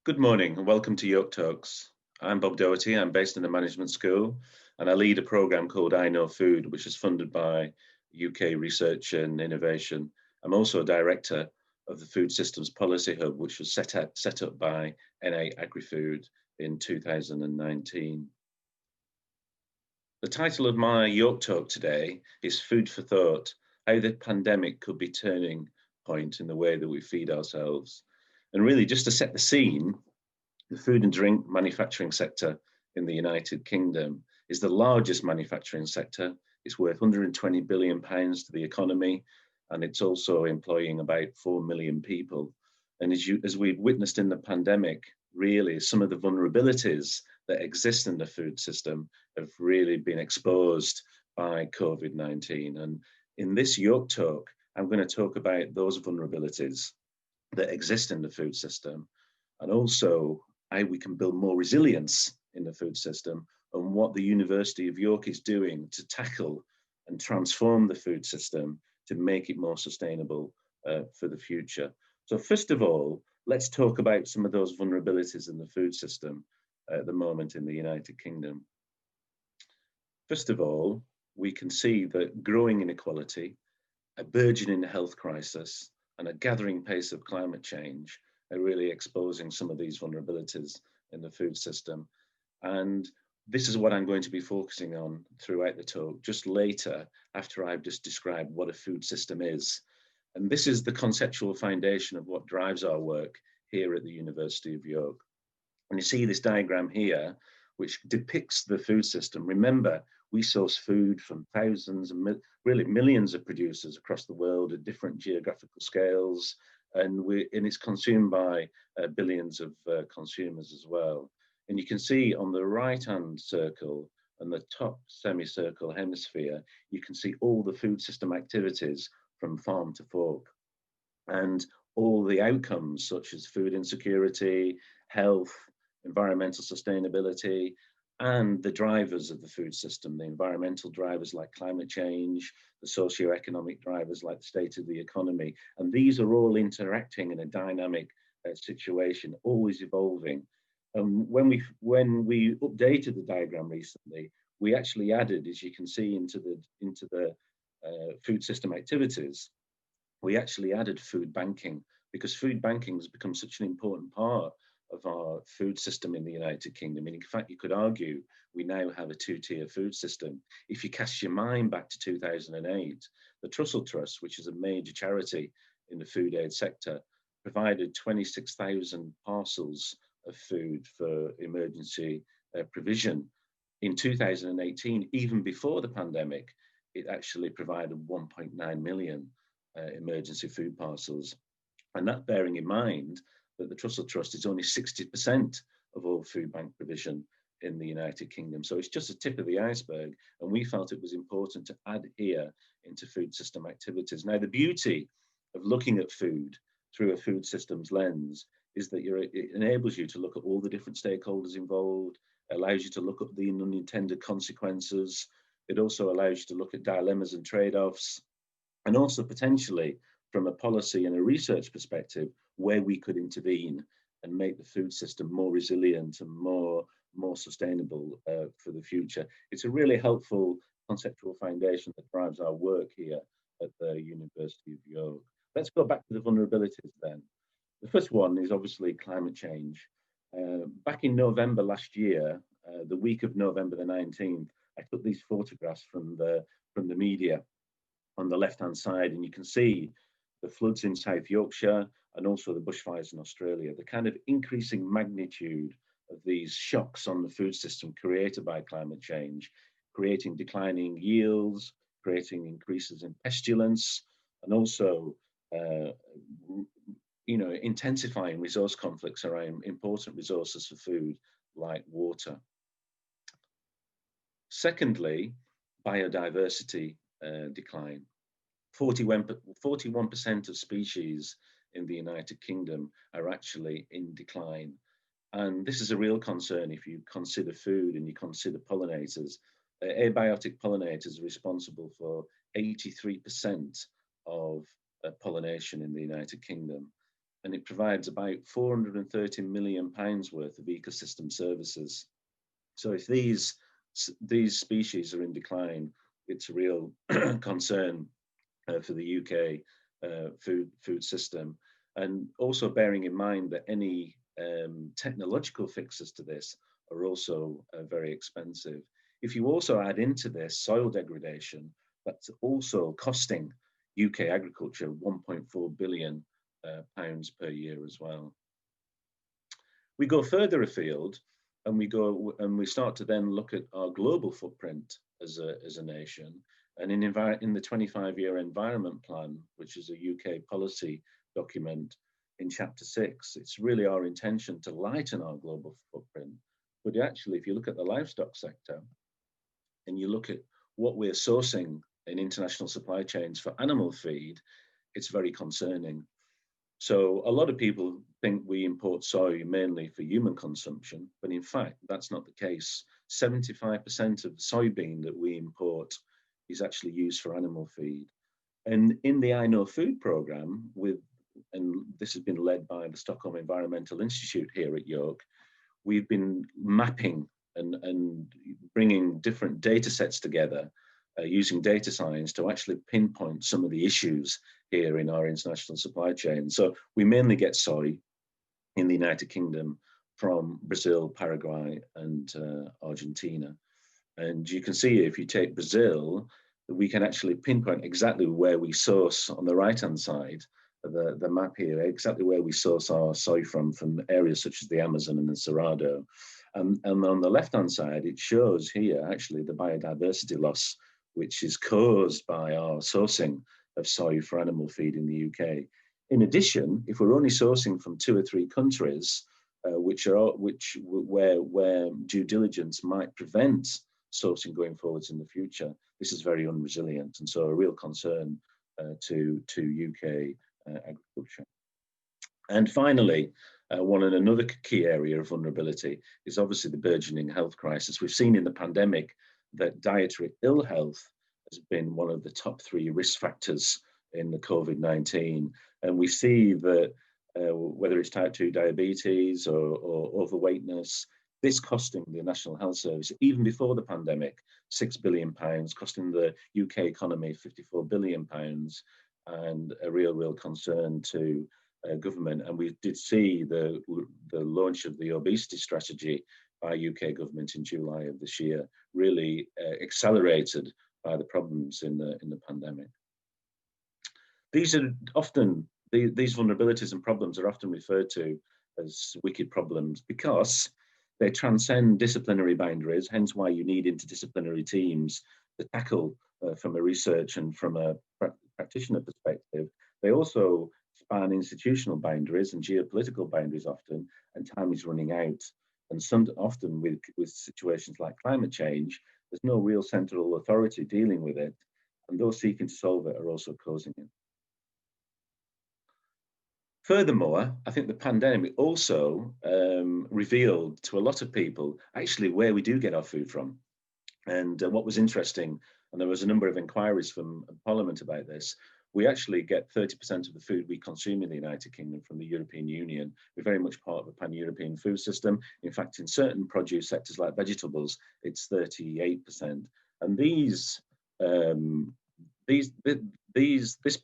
Good morning and welcome to York Talks. I'm Bob Doherty. I'm based in the management school and I lead a program called I Know Food, which is funded by UK Research and Innovation. I'm also a director of the Food Systems Policy Hub, which was set up by NA AgriFood in 2019. The title of my York Talk today is Food for Thought, how the pandemic could be turning point in the way that we feed ourselves. And really, just to set the scene, the food and drink manufacturing sector in the United Kingdom is the largest manufacturing sector. It's worth £120 billion to the economy, and it's also employing about 4 million people. And as we've witnessed in the pandemic, really some of the vulnerabilities that exist in the food system have really been exposed by COVID-19. And in this York Talk, I'm going to talk about those vulnerabilities that exist in the food system and also how we can build more resilience in the food system and what the University of York is doing to tackle and transform the food system to make it more sustainable for the future. So first of all, let's talk about some of those vulnerabilities in the food system at the moment in the United Kingdom. First of all, we can see that growing inequality, a burgeoning health crisis, and a gathering pace of climate change are really exposing some of these vulnerabilities in the food system. And this is what I'm going to be focusing on throughout the talk, just later after I've just described what a food system is. And this is the conceptual foundation of what drives our work here at the University of York. And you see this diagram here, which depicts the food system. Remember, we source food from thousands and really millions of producers across the world at different geographical scales, and it's consumed by billions of consumers as well. And you can see on the right-hand circle and the top semicircle hemisphere, you can see all the food system activities from farm to fork. And all the outcomes such as food insecurity, health, environmental sustainability, and the drivers of the food system, the environmental drivers like climate change, the socio-economic drivers like the state of the economy. And these are all interacting in a dynamic situation, always evolving. When we updated the diagram recently, we actually added, as you can see, into the food system activities, we actually added food banking because food banking has become such an important part of our food system in the United Kingdom. And in fact, you could argue we now have a two-tier food system. If you cast your mind back to 2008, the Trussell Trust, which is a major charity in the food aid sector, provided 26,000 parcels of food for emergency provision. In 2018, even before the pandemic, it actually provided 1.9 million emergency food parcels. And that bearing in mind that the Trussell Trust is only 60% of all food bank provision in the United Kingdom. So it's just a tip of the iceberg. And we felt it was important to add here into food system activities. Now, the beauty of looking at food through a food systems lens is that it enables you to look at all the different stakeholders involved, allows you to look at the unintended consequences. It also allows you to look at dilemmas and trade-offs, and also potentially from a policy and a research perspective, where we could intervene and make the food system more resilient and more sustainable for the future. It's a really helpful conceptual foundation that drives our work here at the University of York. Let's go back to the vulnerabilities then. The first one is obviously climate change. Back in November last year, the week of November the 19th, I took these photographs from the media on the left-hand side, and you can see the floods in South Yorkshire and also the bushfires in Australia, the kind of increasing magnitude of these shocks on the food system created by climate change, creating declining yields, creating increases in pestilence, and also intensifying resource conflicts around important resources for food like water. Secondly, biodiversity decline. 41% of species in the United Kingdom are actually in decline. And this is a real concern if you consider food and you consider pollinators. Abiotic pollinators are responsible for 83% of pollination in the United Kingdom. and it provides about £430 million worth of ecosystem services. So if these species are in decline, it's a real concern for the UK food system. And also bearing in mind that any technological fixes to this are also very expensive. If you also add into this soil degradation, that's also costing UK agriculture £1.4 billion per year as well. We go further afield, and we start to then look at our global footprint as a nation. And in the 25-year environment plan, which is a UK policy document, in chapter 6, it's really our intention to lighten our global footprint. But actually, if you look at the livestock sector and you look at what we're sourcing in international supply chains for animal feed, it's very concerning. So a lot of people think we import soy mainly for human consumption, but in fact, that's not the case. 75% of the soybean that we import is actually used for animal feed. And in the I Know Food programme, and this has been led by the Stockholm Environmental Institute here at York, we've been mapping and bringing different data sets together using data science to actually pinpoint some of the issues here in our international supply chain. So we mainly get soy in the United Kingdom from Brazil, Paraguay, and Argentina. And you can see if you take Brazil, we can actually pinpoint exactly where we source on the right-hand side of the map here, exactly where we source our soy from areas such as the Amazon and the Cerrado. And on the left-hand side, it shows here actually the biodiversity loss, which is caused by our sourcing of soy for animal feed in the UK. In addition, if we're only sourcing from 2 or 3 countries, where due diligence might prevent sourcing going forwards in the future, this is very unresilient, and so a real concern to UK agriculture. And finally, another key area of vulnerability is obviously the burgeoning health crisis. We've seen in the pandemic that dietary ill health has been one of the top 3 risk factors in the COVID-19. And we see that whether it's type 2 diabetes or overweightness, this costing the National Health Service, even before the pandemic, £6 billion, costing the UK economy £54 billion, and a real concern to government. And we did see the launch of the obesity strategy by UK government in July of this year, really accelerated by the problems in the pandemic. These vulnerabilities and problems are often referred to as wicked problems because they transcend disciplinary boundaries, hence why you need interdisciplinary teams to tackle from a research and from a practitioner perspective. They also span institutional boundaries and geopolitical boundaries often, and time is running out. And often with situations like climate change, there's no real central authority dealing with it, and those seeking to solve it are also causing it. Furthermore, I think the pandemic also revealed to a lot of people actually where we do get our food from. And what was interesting, and there was a number of inquiries from Parliament about this, we actually get 30% of the food we consume in the United Kingdom from the European Union. We're very much part of a pan-European food system. In fact, in certain produce sectors like vegetables, it's 38%. And this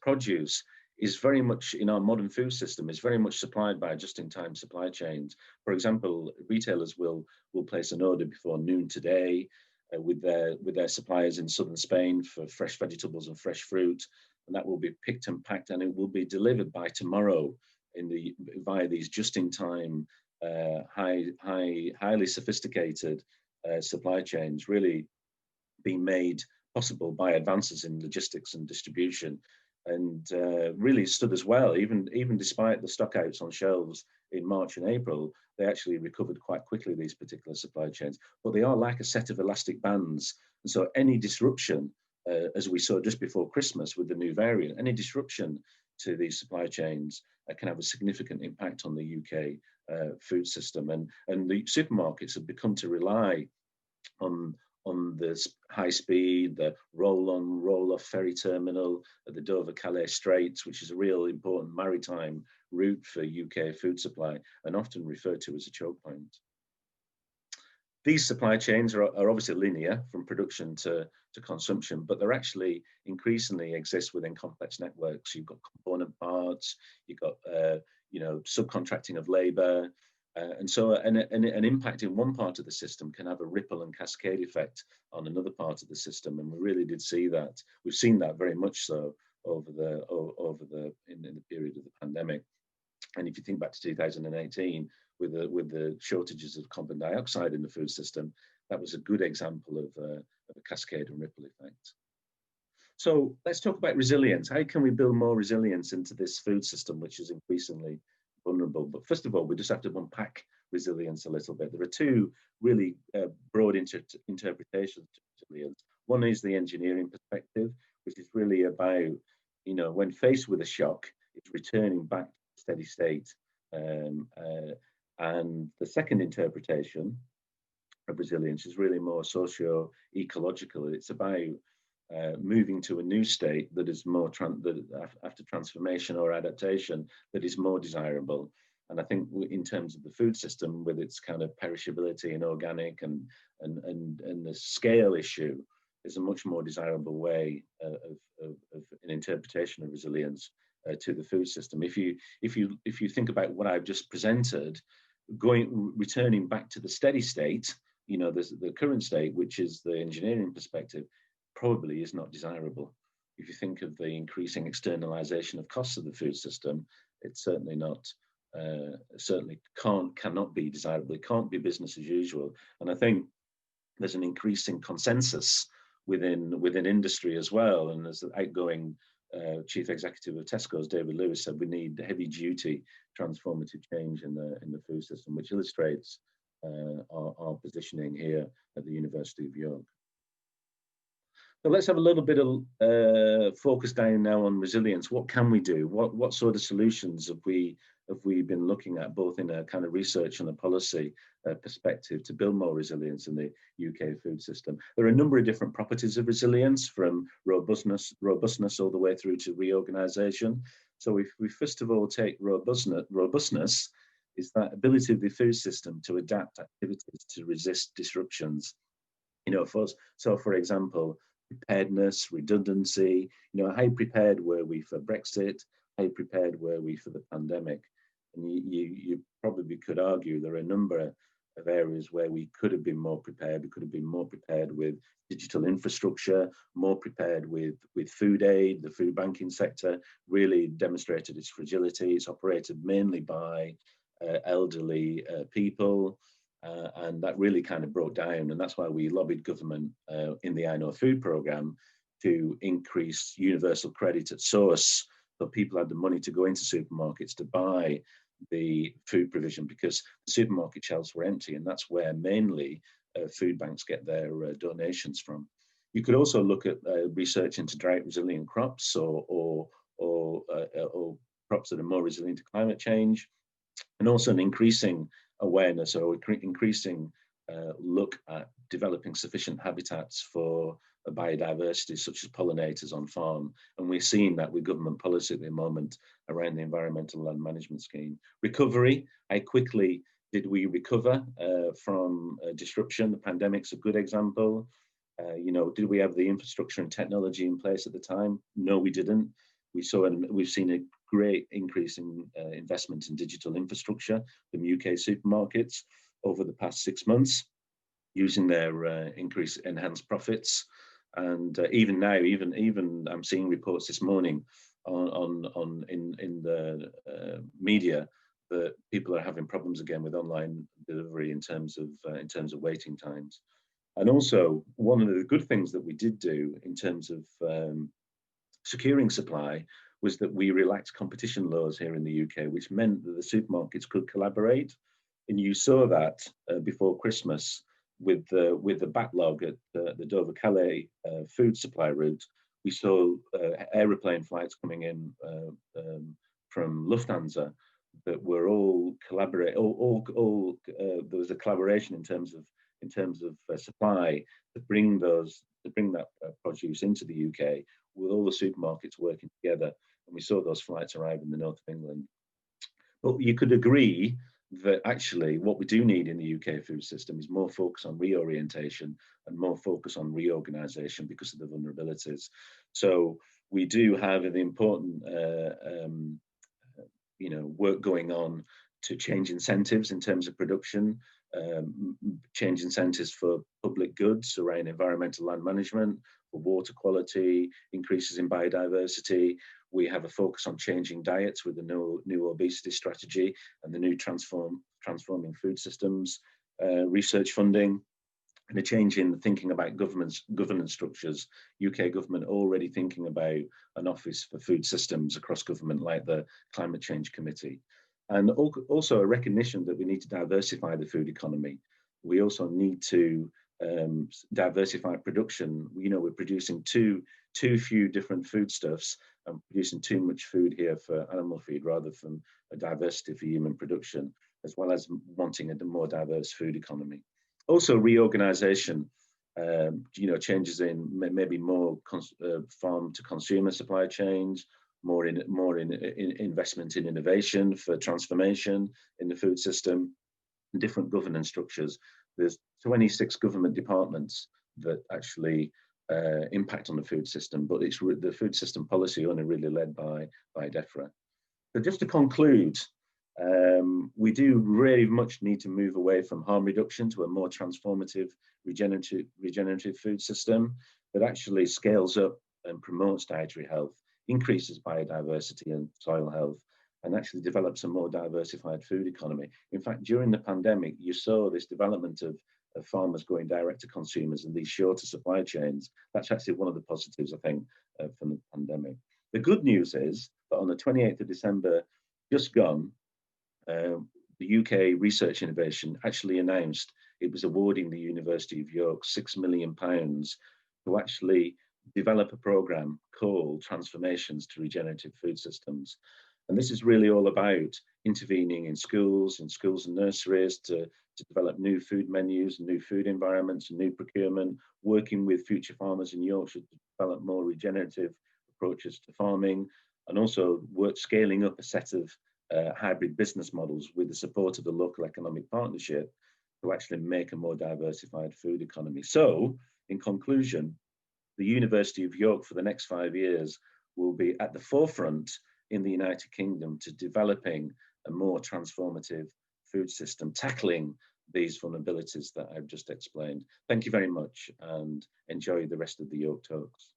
produce is very much in our modern food system, is very much supplied by just-in-time supply chains. For example, retailers will place an order before noon today with their suppliers in southern Spain for fresh vegetables and fresh fruit, and that will be picked and packed, and it will be delivered by tomorrow via these just-in-time, highly sophisticated supply chains, really being made possible by advances in logistics and distribution. And really stood as well, even despite the stockouts on shelves in March and April, they actually recovered quite quickly, these particular supply chains. But they are like a set of elastic bands. And so any disruption, as we saw just before Christmas with the new variant, any disruption to these supply chains can have a significant impact on the UK food system. And the supermarkets have become to rely on the high speed, the roll-on, roll-off ferry terminal at the Dover-Calais Straits, which is a real important maritime route for UK food supply and often referred to as a choke point. These supply chains are obviously linear from production to consumption, but they're actually increasingly exist within complex networks. You've got component parts, you've got subcontracting of labour, and so an impact in one part of the system can have a ripple and cascade effect on another part of the system, and we really did see that. We've seen that very much so over the in the period of the pandemic. And if you think back to 2018, with the shortages of carbon dioxide in the food system, that was a good example of a cascade and ripple effect. So let's talk about resilience. How can we build more resilience into this food system, which is increasingly vulnerable? But first of all, we just have to unpack resilience a little bit. There are two really broad interpretations of resilience. One is the engineering perspective, which is really about, when faced with a shock, it's returning back to steady state. And the second interpretation of resilience is really more socio-ecological. It's about moving to a new state that is more after transformation or adaptation that is more desirable. And I think in terms of the food system, with its kind of perishability and organic and the scale issue, is a much more desirable way of an interpretation of resilience to the food system. If you think about what I've just presented, returning back to the steady state, the current state, which is the engineering perspective, probably is not desirable. If you think of the increasing externalization of costs of the food system, it's certainly not, cannot be desirable. It can't be business as usual. And I think there's an increasing consensus within industry as well. And as the outgoing chief executive of Tesco's, David Lewis, said, we need heavy duty transformative change in the food system, which illustrates our positioning here at the University of York. So let's have a little bit of focus down now on resilience. What can we do? What sort of solutions have we been looking at, both in a kind of research and a policy perspective, to build more resilience in the UK food system? There are a number of different properties of resilience, from robustness all the way through to reorganisation. So if we first of all take robustness is that ability of the food system to adapt activities to resist disruptions. For example, preparedness, redundancy. How prepared were we for Brexit? How prepared were we for the pandemic? And you probably could argue there are a number of areas where we could have been more prepared. We could have been more prepared with digital infrastructure, more prepared with food aid. The food banking sector really demonstrated its fragility. It's operated mainly by elderly people. And that really kind of broke down, and that's why we lobbied government in the I Know Food programme to increase universal credit at source, so people had the money to go into supermarkets to buy the food provision, because the supermarket shelves were empty, and that's where mainly food banks get their donations from. You could also look at research into drought resilient crops or crops that are more resilient to climate change, and also an increasing awareness or increasing look at developing sufficient habitats for biodiversity, such as pollinators on farm. And we're seeing that with government policy at the moment around the Environmental Land Management Scheme. Recovery, how quickly did we recover from disruption? The pandemic's a good example. Did we have the infrastructure and technology in place at the time? No, we didn't. We've seen a great increase in investment in digital infrastructure from UK supermarkets over the past 6 months, using their enhanced profits. And even now, even I'm seeing reports this morning in the media that people are having problems again with online delivery in terms of waiting times. And also, one of the good things that we did do in terms of securing supply was that we relaxed competition laws here in the UK, which meant that the supermarkets could collaborate. And you saw that before Christmas with the backlog at the Dover-Calais food supply route. We saw aeroplane flights coming in from Lufthansa that were all collaborate. There was a collaboration in terms of supply to bring that produce into the UK, with all the supermarkets working together. And we saw those flights arrive in the north of England. But you could agree that actually what we do need in the UK food system is more focus on reorientation and more focus on reorganisation because of the vulnerabilities. So we do have an important, work going on to change incentives in terms of production, change incentives for public goods around environmental land management, for water quality, increases in biodiversity. We have a focus on changing diets with the new obesity strategy and the new transforming food systems research funding, and a change in thinking about governance structures. UK government already thinking about an office for food systems across government, like the Climate Change Committee, and also a recognition that we need to diversify the food economy. We also need to diversify production. We're producing too few different foodstuffs and producing too much food here for animal feed rather than a diversity for human production, as well as wanting a more diverse food economy. Also, reorganization, changes in maybe more farm to consumer supply chains, more in investment in innovation for transformation in the food system, and different governance structures. There's 26 government departments that actually impact on the food system, but it's the food system policy only really led by DEFRA. So just to conclude, we do really much need to move away from harm reduction to a more transformative, regenerative food system that actually scales up and promotes dietary health, increases biodiversity and soil health, and actually develops a more diversified food economy. In fact, during the pandemic, you saw this development of farmers going direct to consumers and these shorter supply chains. That's actually one of the positives, I think, from the pandemic. The good news is that on the 28th of December, just gone, the UK Research Innovation actually announced it was awarding the University of York £6 million to actually develop a programme called Transformations to Regenerative Food Systems. And this is really all about intervening in schools and nurseries to develop new food menus, new food environments, and new procurement, working with future farmers in Yorkshire to develop more regenerative approaches to farming, and also scaling up a set of hybrid business models with the support of the local economic partnership to actually make a more diversified food economy. So, in conclusion, the University of York for the next 5 years will be at the forefront in the United Kingdom to developing a more transformative food system, tackling these vulnerabilities that I've just explained. Thank you very much and enjoy the rest of the York Talks.